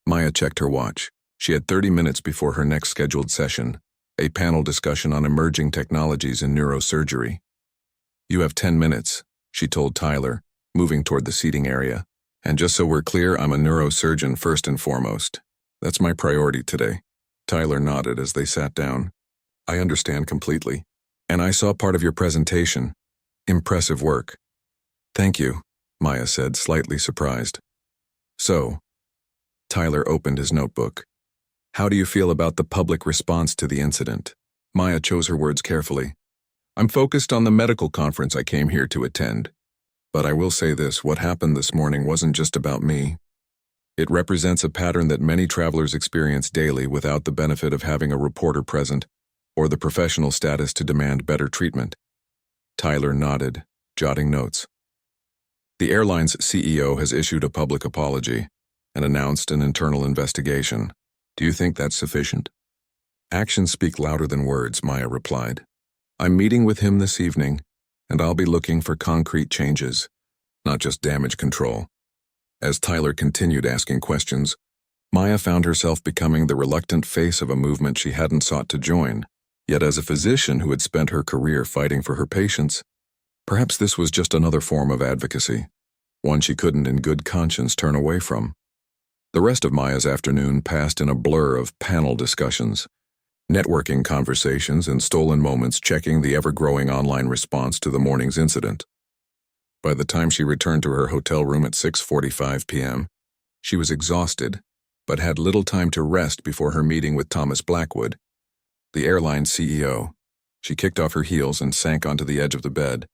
Maya checked her watch. She had 30 minutes before her next scheduled session, a panel discussion on emerging technologies in neurosurgery. "You have 10 minutes, she told Tyler, moving toward the seating area. "And just so we're clear, I'm a neurosurgeon first and foremost. That's my priority today." Tyler nodded as they sat down. "I understand completely. And I saw part of your presentation. Impressive work." "Thank you," Maya said, slightly surprised. "So," Tyler opened his notebook, "how do you feel about the public response to the incident?" Maya chose her words carefully. "I'm focused on the medical conference I came here to attend. But I will say this, what happened this morning wasn't just about me. It represents a pattern that many travelers experience daily without the benefit of having a reporter present or the professional status to demand better treatment." Tyler nodded, jotting notes. "The airline's CEO has issued a public apology and announced an internal investigation. Do you think that's sufficient?" "Actions speak louder than words," Maya replied. "I'm meeting with him this evening, and I'll be looking for concrete changes, not just damage control." As Tyler continued asking questions, Maya found herself becoming the reluctant face of a movement she hadn't sought to join. Yet as a physician who had spent her career fighting for her patients, perhaps this was just another form of advocacy, one she couldn't in good conscience turn away from. The rest of Maya's afternoon passed in a blur of panel discussions, networking conversations, and stolen moments checking the ever-growing online response to the morning's incident. By the time she returned to her hotel room at 6:45 p.m., she was exhausted, but had little time to rest before her meeting with Thomas Blackwood, the airline CEO. She kicked off her heels and sank onto the edge of the bed,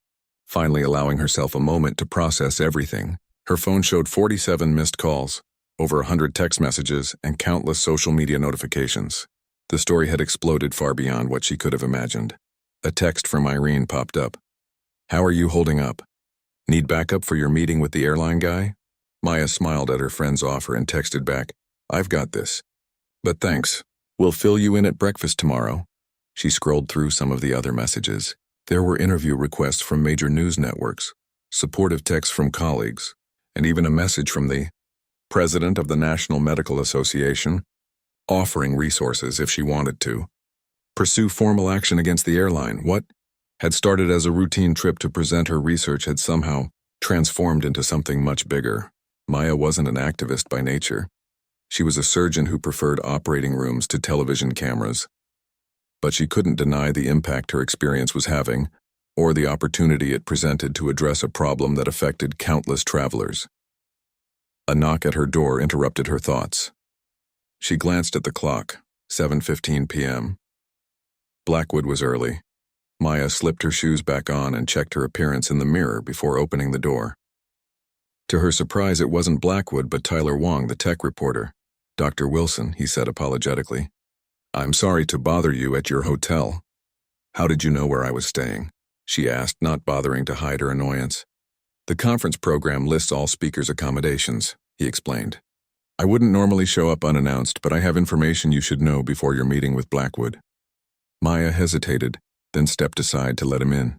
finally allowing herself a moment to process everything. Her phone showed 47 missed calls, over 100 text messages, and countless social media notifications. The story had exploded far beyond what she could have imagined. A text from Irene popped up. "How are you holding up? Need backup for your meeting with the airline guy?" Maya smiled at her friend's offer and texted back, "I've got this. But thanks. We'll fill you in at breakfast tomorrow." She scrolled through some of the other messages. There were interview requests from major news networks, supportive texts from colleagues, and even a message from the president of the National Medical Association, offering resources if she wanted to. Pursue formal action against the airline. What had started as a routine trip to present her research had somehow transformed into something much bigger. Maya wasn't an activist by nature. She was a surgeon who preferred operating rooms to television cameras. but she couldn't deny the impact her experience was having, or the opportunity it presented to address a problem that affected countless travelers. A knock at her door interrupted her thoughts. She glanced at the clock, 7:15 p.m. Blackwood was early. Maya slipped her shoes back on and checked her appearance in the mirror before opening the door. To her surprise, it wasn't Blackwood but Tyler Wong, the tech reporter. "Dr. Wilson," he said apologetically. "I'm sorry to bother you at your hotel." "How did you know where I was staying?" she asked, not bothering to hide her annoyance. "The conference program lists all speakers' accommodations," he explained. "I wouldn't normally show up unannounced, but I have information you should know before your meeting with Blackwood." Maya hesitated, then stepped aside to let him in.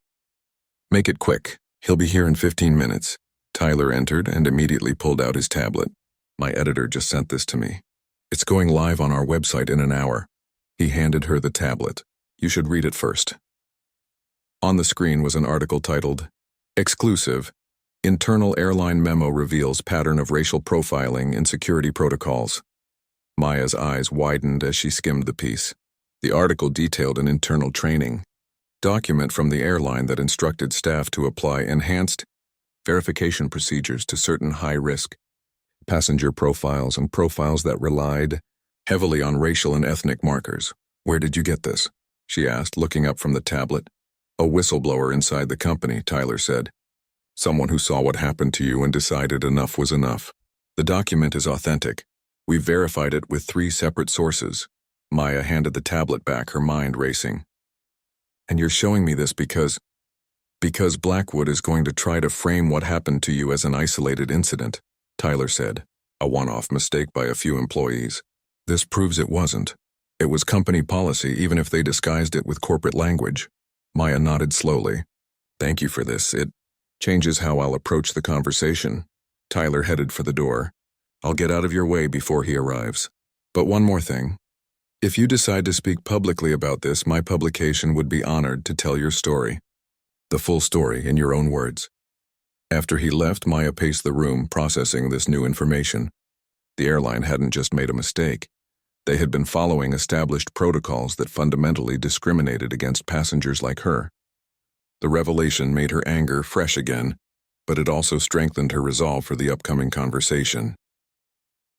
"Make it quick. He'll be here in 15 minutes. Tyler entered and immediately pulled out his tablet. "My editor just sent this to me. It's going live on our website in an hour." He handed her the tablet. "You should read it first." On the screen was an article titled, "Exclusive. Internal Airline Memo Reveals Pattern of Racial Profiling in Security Protocols." Maya's eyes widened as she skimmed the piece. The article detailed an internal training document from the airline that instructed staff to apply enhanced verification procedures to certain high-risk passenger profiles and profiles that relied heavily on racial and ethnic markers. "Where did you get this?" she asked, looking up from the tablet. "A whistleblower inside the company," Tyler said. "Someone who saw what happened to you and decided enough was enough. The document is authentic. We've verified it with 3 separate sources." Maya handed the tablet back, her mind racing. "And you're showing me this because Blackwood is going to try to frame what happened to you as an isolated incident," Tyler said. "A one-off mistake by a few employees. This proves it wasn't. It was company policy, even if they disguised it with corporate language." Maya nodded slowly. "Thank you for this. It changes how I'll approach the conversation." Tyler headed for the door. "I'll get out of your way before he arrives. But one more thing. If you decide to speak publicly about this, my publication would be honored to tell your story. The full story in your own words." After he left, Maya paced the room, processing this new information. The airline hadn't just made a mistake. They had been following established protocols that fundamentally discriminated against passengers like her. The revelation made her anger fresh again, but it also strengthened her resolve for the upcoming conversation.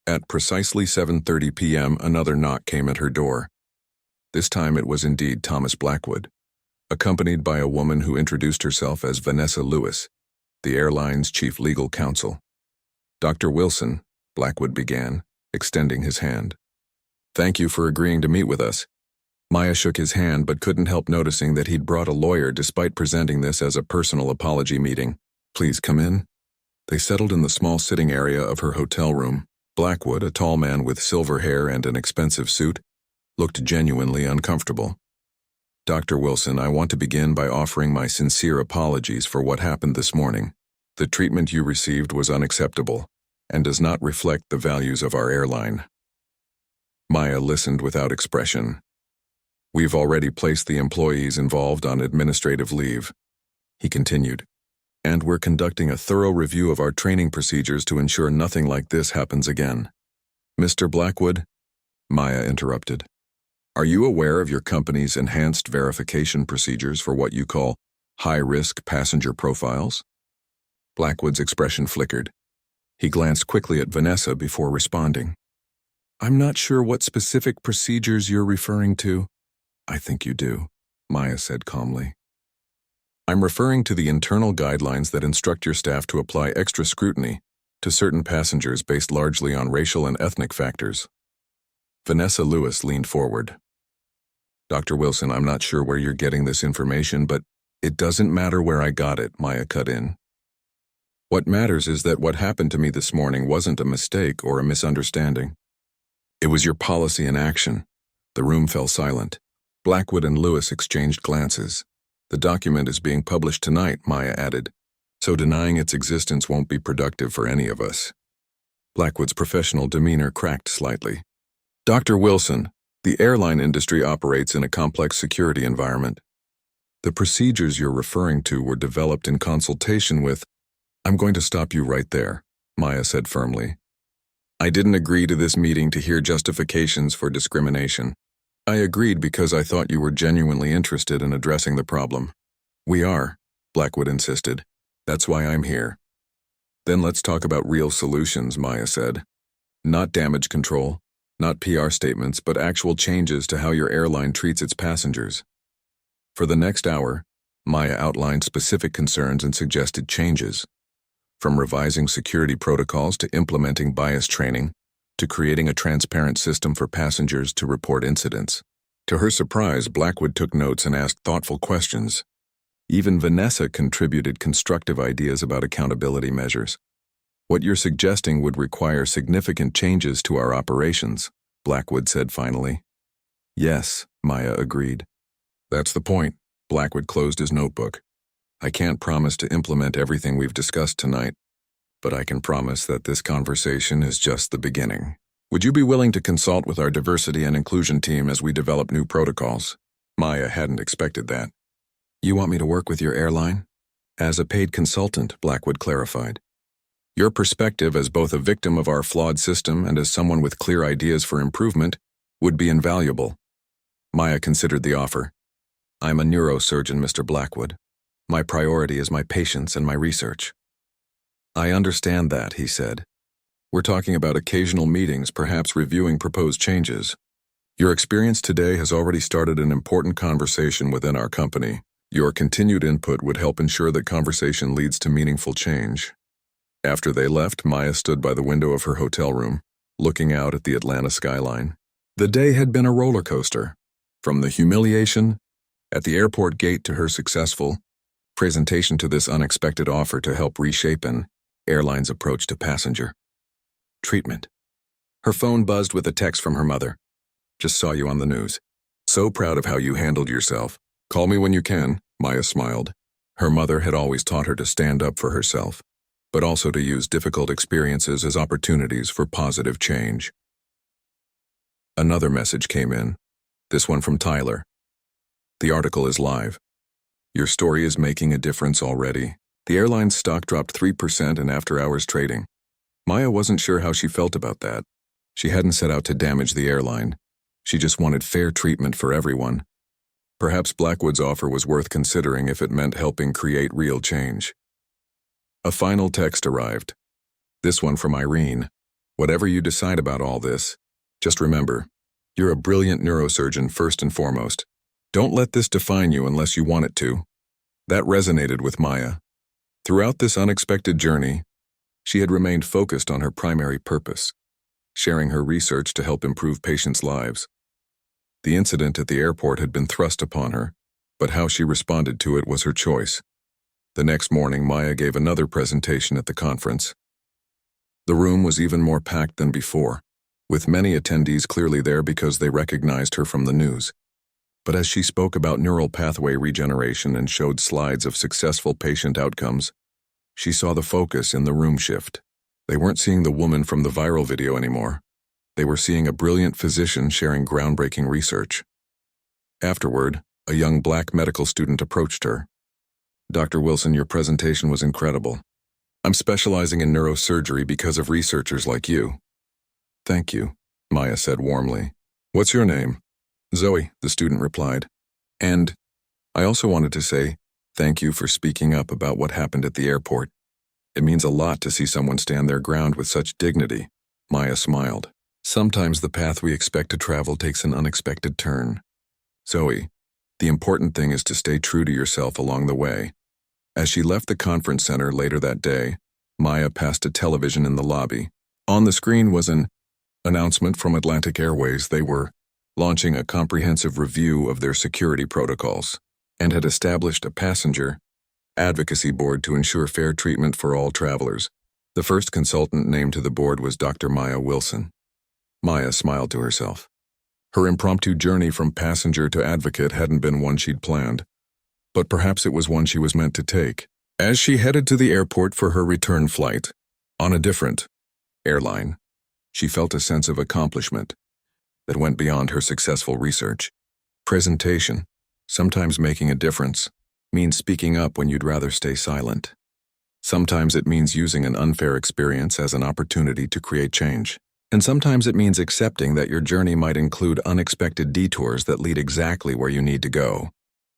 At precisely 7:30 p.m., another knock came at her door. This time it was indeed Thomas Blackwood, accompanied by a woman who introduced herself as Vanessa Lewis, the airline's chief legal counsel. "Dr. Wilson," Blackwood began, extending his hand. "Thank you for agreeing to meet with us." Maya shook his hand but couldn't help noticing that he'd brought a lawyer despite presenting this as a personal apology meeting. "Please come in." They settled in the small sitting area of her hotel room. Blackwood, a tall man with silver hair and an expensive suit, looked genuinely uncomfortable. "Dr. Wilson, I want to begin by offering my sincere apologies for what happened this morning. The treatment you received was unacceptable and does not reflect the values of our airline." Maya listened without expression. "We've already placed the employees involved on administrative leave," he continued, "and we're conducting a thorough review of our training procedures to ensure nothing like this happens again." "Mr. Blackwood," Maya interrupted, "are you aware of your company's enhanced verification procedures for what you call high-risk passenger profiles?" Blackwood's expression flickered. He glanced quickly at Vanessa before responding. "I'm not sure what specific procedures you're referring to." "I think you do," Maya said calmly. "I'm referring to the internal guidelines that instruct your staff to apply extra scrutiny to certain passengers based largely on racial and ethnic factors." Vanessa Lewis leaned forward. "Dr. Wilson, I'm not sure where you're getting this information, but it doesn't matter where I got it," Maya cut in. "What matters is that what happened to me this morning wasn't a mistake or a misunderstanding. It was your policy in action." The room fell silent. Blackwood and Lewis exchanged glances. "The document is being published tonight," Maya added, "so denying its existence won't be productive for any of us." Blackwood's professional demeanor cracked slightly. "Dr. Wilson, the airline industry operates in a complex security environment. The procedures you're referring to were developed in consultation with—" "I'm going to stop you right there," Maya said firmly. "I didn't agree to this meeting to hear justifications for discrimination. I agreed because I thought you were genuinely interested in addressing the problem. We are, Blackwood insisted. That's why I'm here. Then let's talk about real solutions, Maya said. Not damage control, not PR statements, but actual changes to how your airline treats its passengers. For the next hour, Maya outlined specific concerns and suggested changes. From revising security protocols to implementing bias training, to creating a transparent system for passengers to report incidents. To her surprise, Blackwood took notes and asked thoughtful questions. Even Vanessa contributed constructive ideas about accountability measures. What you're suggesting would require significant changes to our operations, Blackwood said finally. Yes, Maya agreed. That's the point. Blackwood closed his notebook. I can't promise to implement everything we've discussed tonight, but I can promise that this conversation is just the beginning. Would you be willing to consult with our diversity and inclusion team as we develop new protocols? Maya hadn't expected that. You want me to work with your airline? As a paid consultant, Blackwood clarified. Your perspective as both a victim of our flawed system and as someone with clear ideas for improvement would be invaluable. Maya considered the offer. I'm a neurosurgeon, Mr. Blackwood. My priority is my patients and my research. I understand that, he said. We're talking about occasional meetings, perhaps reviewing proposed changes. Your experience today has already started an important conversation within our company. Your continued input would help ensure that conversation leads to meaningful change. After they left, Maya stood by the window of her hotel room, looking out at the Atlanta skyline. The day had been a roller coaster. From the humiliation at the airport gate to her successful presentation to this unexpected offer to help reshape an airline's approach to passenger treatment. Her phone buzzed with a text from her mother. Just saw you on the news. So proud of how you handled yourself. Call me when you can, Maya smiled. Her mother had always taught her to stand up for herself, but also to use difficult experiences as opportunities for positive change. Another message came in, this one from Tyler. The article is live. Your story is making a difference already. The airline's stock dropped 3% in after-hours trading. Maya wasn't sure how she felt about that. She hadn't set out to damage the airline. She just wanted fair treatment for everyone. Perhaps Blackwood's offer was worth considering if it meant helping create real change. A final text arrived. This one from Irene. Whatever you decide about all this, just remember, you're a brilliant neurosurgeon first and foremost. Don't let this define you unless you want it to. That resonated with Maya. Throughout this unexpected journey, she had remained focused on her primary purpose, sharing her research to help improve patients' lives. The incident at the airport had been thrust upon her, but how she responded to it was her choice. The next morning, Maya gave another presentation at the conference. The room was even more packed than before, with many attendees clearly there because they recognized her from the news. But as she spoke about neural pathway regeneration and showed slides of successful patient outcomes, she saw the focus in the room shift. They weren't seeing the woman from the viral video anymore. They were seeing a brilliant physician sharing groundbreaking research. Afterward, a young black medical student approached her. Dr. Wilson, your presentation was incredible. I'm specializing in neurosurgery because of researchers like you. Thank you, Maya said warmly. What's your name? Zoe, the student replied. And I also wanted to say thank you for speaking up about what happened at the airport. It means a lot to see someone stand their ground with such dignity. Maya smiled. Sometimes the path we expect to travel takes an unexpected turn. Zoe, the important thing is to stay true to yourself along the way. As she left the conference center later that day, Maya passed a television in the lobby. On the screen was an announcement from Atlantic Airways. They were launching a comprehensive review of their security protocols and had established a passenger advocacy board to ensure fair treatment for all travelers. The first consultant named to the board was Dr. Maya Wilson. Maya smiled to herself. Her impromptu journey from passenger to advocate hadn't been one she'd planned, but perhaps it was one she was meant to take. As she headed to the airport for her return flight, on a different airline, she felt a sense of accomplishment that went beyond her successful research. Presentation, sometimes making a difference, means speaking up when you'd rather stay silent. Sometimes it means using an unfair experience as an opportunity to create change. And sometimes it means accepting that your journey might include unexpected detours that lead exactly where you need to go.